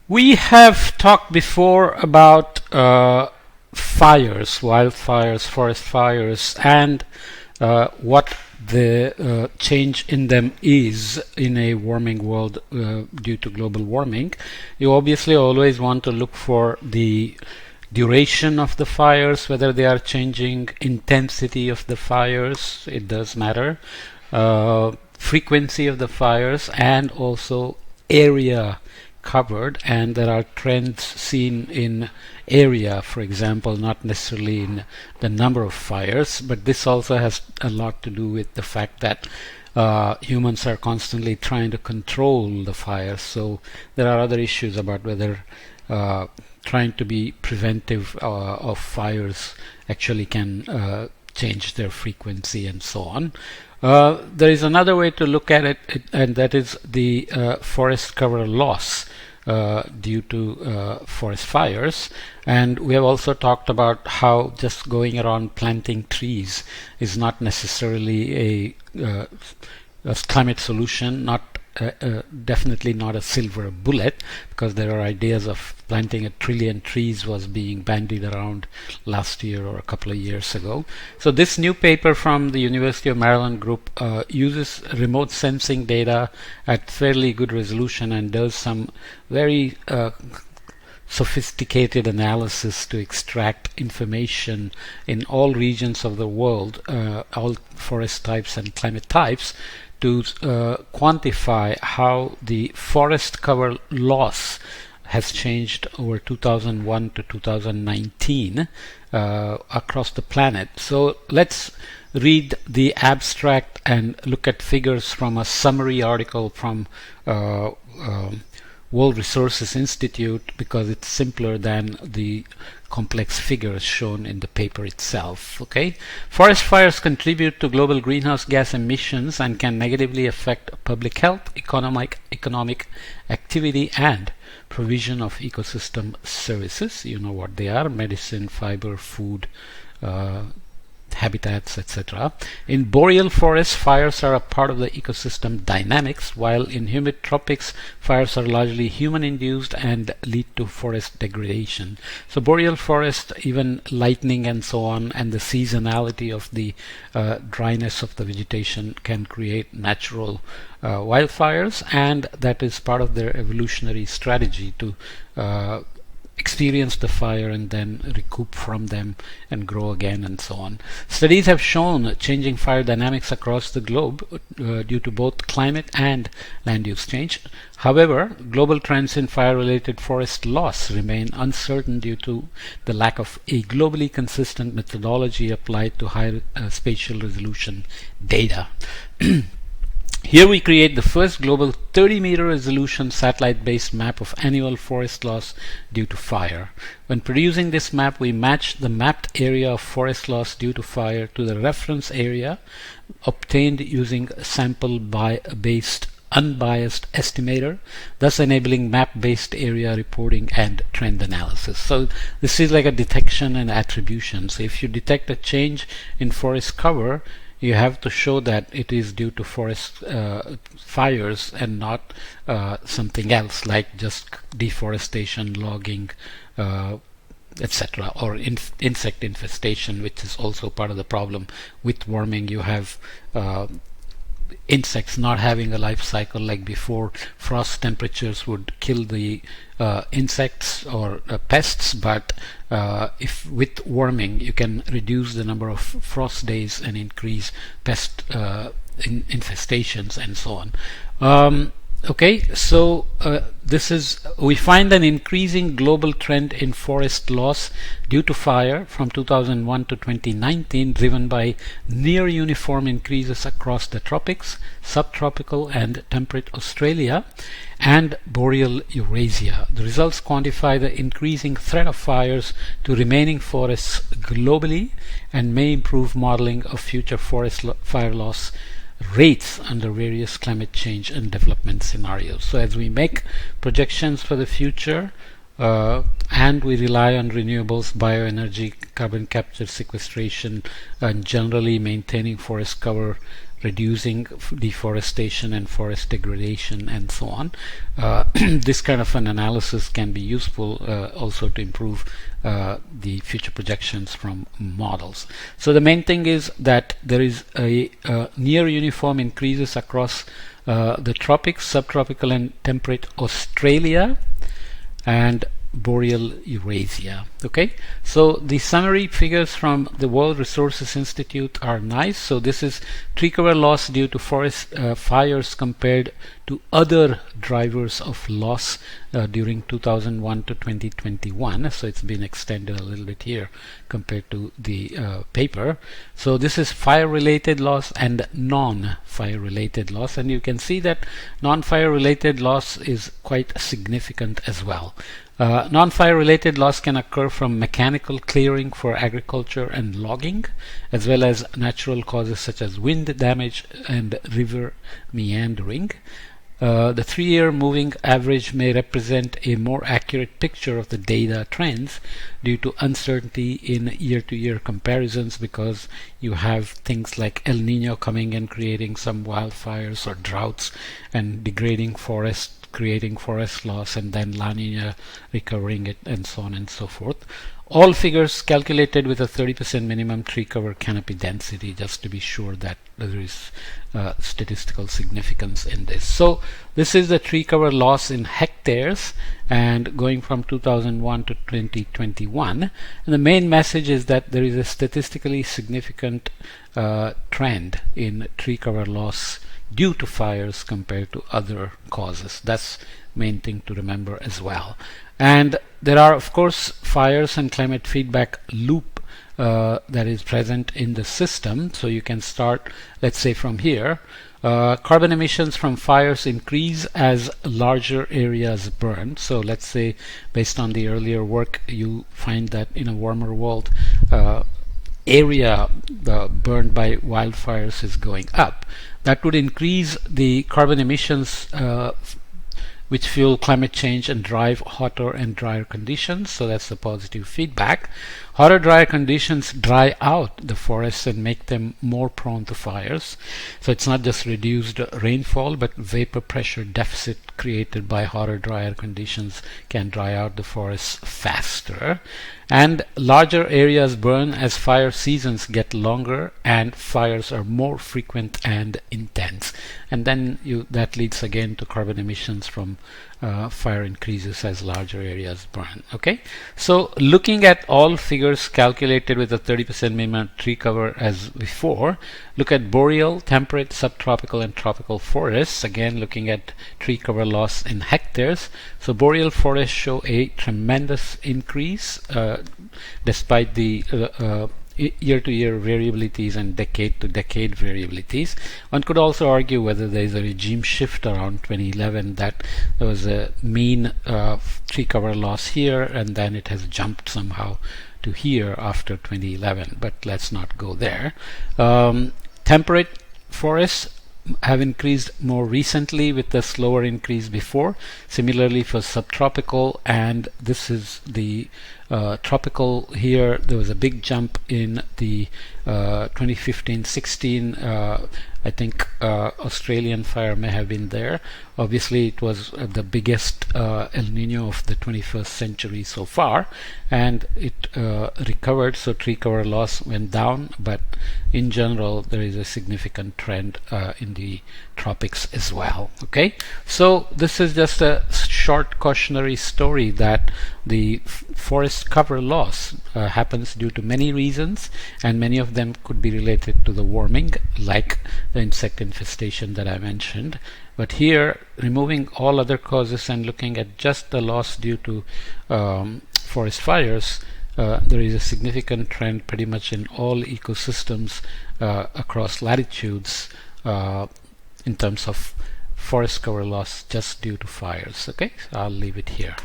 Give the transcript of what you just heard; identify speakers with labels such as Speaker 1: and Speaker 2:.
Speaker 1: We have talked before about fires, wildfires, forest fires, and what the change in them is in a warming world due to global warming. You obviously always want to look for the duration of the fires, whether they are changing, intensity of the fires, it does matter, frequency of the fires, and also area covered. And there are trends seen in area, for example, not necessarily in the number of fires, but this also has a lot to do with the fact that humans are constantly trying to control the fires. So there are other issues about whether trying to be preventive of fires actually can change their frequency and so on. There is another way to look at it, and that is the forest cover loss due to forest fires. And we have also talked about how just going around planting trees is not necessarily a climate solution, definitely not a silver bullet, because there are ideas of planting 1 trillion trees was being bandied around last year or a couple of years ago. So this new paper from the University of Maryland group uses remote sensing data at fairly good resolution and does some very sophisticated analysis to extract information in all regions of the world, all forest types and climate types, to quantify how the forest cover loss has changed over 2001 to 2019 across the planet. So let's read the abstract and look at figures from a summary article from World Resources Institute, because it's simpler than the complex figures shown in the paper itself. Okay, forest fires contribute to global greenhouse gas emissions and can negatively affect public health, economic activity, and provision of ecosystem services. You know what they are: medicine, fiber, food, habitats, etc. In boreal forests, fires are a part of the ecosystem dynamics, while in humid tropics, fires are largely human-induced and lead to forest degradation. So boreal forest, even lightning and so on, and the seasonality of the dryness of the vegetation can create natural wildfires, and that is part of their evolutionary strategy to experience the fire and then recoup from them and grow again and so on. Studies have shown changing fire dynamics across the globe due to both climate and land use change. However, global trends in fire-related forest loss remain uncertain due to the lack of a globally consistent methodology applied to high spatial resolution data. Here we create the first global 30-meter resolution satellite-based map of annual forest loss due to fire. When producing this map, we match the mapped area of forest loss due to fire to the reference area obtained using sample-based unbiased estimator, thus enabling map-based area reporting and trend analysis. So this is like a detection and attribution. So if you detect a change in forest cover, you have to show that it is due to forest fires and not something else like just deforestation, logging, etc., or insect infestation, which is also part of the problem with warming. You have insects not having a life cycle like before. Frost temperatures would kill the insects or pests, but if with warming you can reduce the number of frost days and increase pest infestations and so on. Okay, so we find an increasing global trend in forest loss due to fire from 2001 to 2019, driven by near uniform increases across the tropics, subtropical and temperate Australia, and boreal Eurasia. The results quantify the increasing threat of fires to remaining forests globally and may improve modeling of future forest fire loss rates under various climate change and development scenarios. So as we make projections for the future and we rely on renewables, bioenergy, carbon capture, sequestration, and generally maintaining forest cover reducing deforestation and forest degradation and so on. This kind of an analysis can be useful also to improve the future projections from models. So the main thing is that there is a near uniform increases across the tropics, subtropical and temperate Australia, and boreal Eurasia. Okay, so the summary figures from the World Resources Institute are nice. So this is tree cover loss due to forest fires compared to other drivers of loss during 2001 to 2021. So it's been extended a little bit here compared to the paper. So this is fire related loss and non-fire related loss, and you can see that non-fire related loss is quite significant as well. Non-fire related loss can occur from mechanical clearing for agriculture and logging, as well as natural causes such as wind damage and river meandering. The 3-year moving average may represent a more accurate picture of the data trends due to uncertainty in year-to-year comparisons, because you have things like El Nino coming and creating some wildfires, or droughts and degrading forests, creating forest loss, and then La Nina recovering it, and so on and so forth. All figures calculated with a 30% minimum tree cover canopy density, just to be sure that there is statistical significance in this. So this is the tree cover loss in hectares, and going from 2001 to 2021. And the main message is that there is a statistically significant trend in tree cover loss due to fires compared to other causes. That's main thing to remember as well. And there are of course fires and climate feedback loop that is present in the system. So you can start, let's say, from here. Carbon emissions from fires increase as larger areas burn. So let's say, based on the earlier work, you find that in a warmer world, area burned by wildfires is going up. That would increase the carbon emissions which fuel climate change and drive hotter and drier conditions. So that's the positive feedback. Hotter, drier conditions dry out the forests and make them more prone to fires. So it's not just reduced rainfall, but vapor pressure deficit created by hotter, drier conditions can dry out the forests faster. And larger areas burn as fire seasons get longer and fires are more frequent and intense. And then that leads again to carbon emissions from fire increases as larger areas burn. Okay, so looking at all figures calculated with a 30% minimum tree cover as before, look at boreal, temperate, subtropical and tropical forests. Again, looking at tree cover loss in hectares. So boreal forests show a tremendous increase despite the year-to-year variabilities and decade-to-decade variabilities. One could also argue whether there is a regime shift around 2011, that there was a mean tree cover loss here and then it has jumped somehow to here after 2011, but let's not go there. Temperate forests have increased more recently with a slower increase before. Similarly for subtropical, and this is the tropical here, there was a big jump in the 2015-16. I think Australian fire may have been there. Obviously it was the biggest El Nino of the 21st century so far, and it recovered, so tree cover loss went down, but in general there is a significant trend in the tropics as well. Okay, so this is just a short cautionary story that the forest cover loss happens due to many reasons, and many of them could be related to the warming, like the insect infestation that I mentioned. But here, removing all other causes and looking at just the loss due to forest fires, there is a significant trend pretty much in all ecosystems across latitudes in terms of forest cover loss just due to fires. Okay, so I'll leave it here.